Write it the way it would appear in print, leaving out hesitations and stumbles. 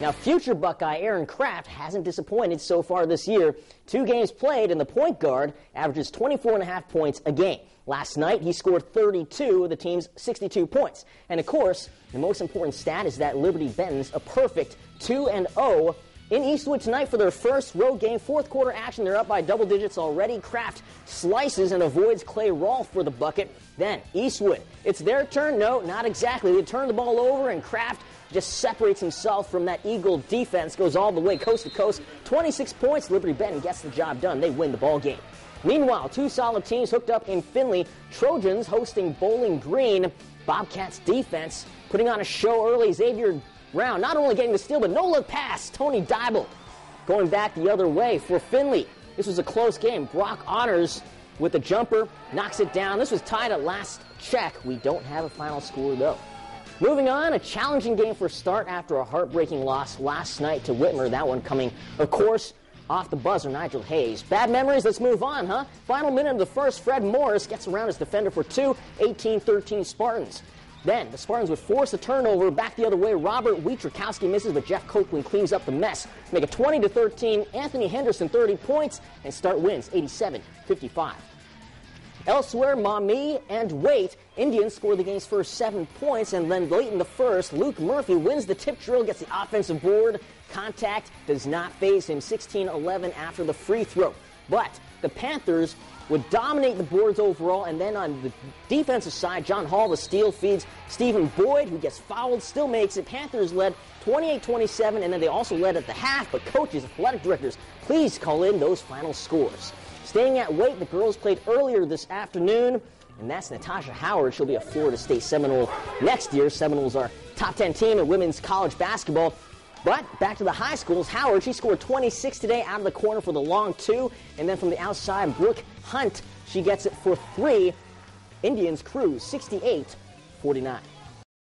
Now, future Buckeye Aaron Kraft hasn't disappointed so far this year. 2 games played, and the point guard averages 24.5 points a game. Last night, he scored 32 of the team's 62 points. And, of course, the most important stat is that Liberty-Benton's a perfect 2-0 in Eastwood tonight for their first road game. Fourth quarter action, they're up by double digits already. Kraft slices and avoids Clay Rolfe for the bucket. Then, Eastwood, it's their turn. No, not exactly. They turn the ball over, and Kraft just separates himself from that Eagle defense, goes all the way coast to coast. 26 points, Liberty-Benton gets the job done. They win the ball game. Meanwhile, 2 solid teams hooked up in Findlay. Trojans hosting Bowling Green. Bobcats defense putting on a show early. Xavier Brown not only getting the steal, but no-look pass. Tony Dybel going back the other way for Findlay. This was a close game. Brock Honors with the jumper, knocks it down. This was tied at last check. We don't have a final score, though. Moving on, a challenging game for start after a heartbreaking loss last night to Whitmer. That one coming, of course, off the buzzer, Nigel Hayes. Bad memories, let's move on, huh? Final minute of the first, Fred Morris gets around his defender for 2, 18-13 Spartans. Then the Spartans would force a turnover back the other way. Robert Wietrikowski misses, but Jeff Copeland cleans up the mess. Make it 20-13. Anthony Henderson 30 points, and Start wins 87-55. Elsewhere, Maumee and Waite, Indians score the game's first 7 points, and then late in the first, Luke Murphy wins the tip drill, gets the offensive board. Contact does not faze him, 16-11 after the free throw. But the Panthers would dominate the boards overall, and then on the defensive side, John Hall, the steal, feeds Stephen Boyd, who gets fouled, still makes it. Panthers led 28-27, and then they also led at the half, but coaches, athletic directors, please call in those final scores. Staying at Waite, the girls played earlier this afternoon, and that's Natasha Howard. She'll be a Florida State Seminole next year. Seminoles are top 10 team in women's college basketball. But back to the high schools, Howard, she scored 26 today out of the corner for the long 2. And then from the outside, Brooke Hunt, she gets it for 3. Indians cruise 68-49.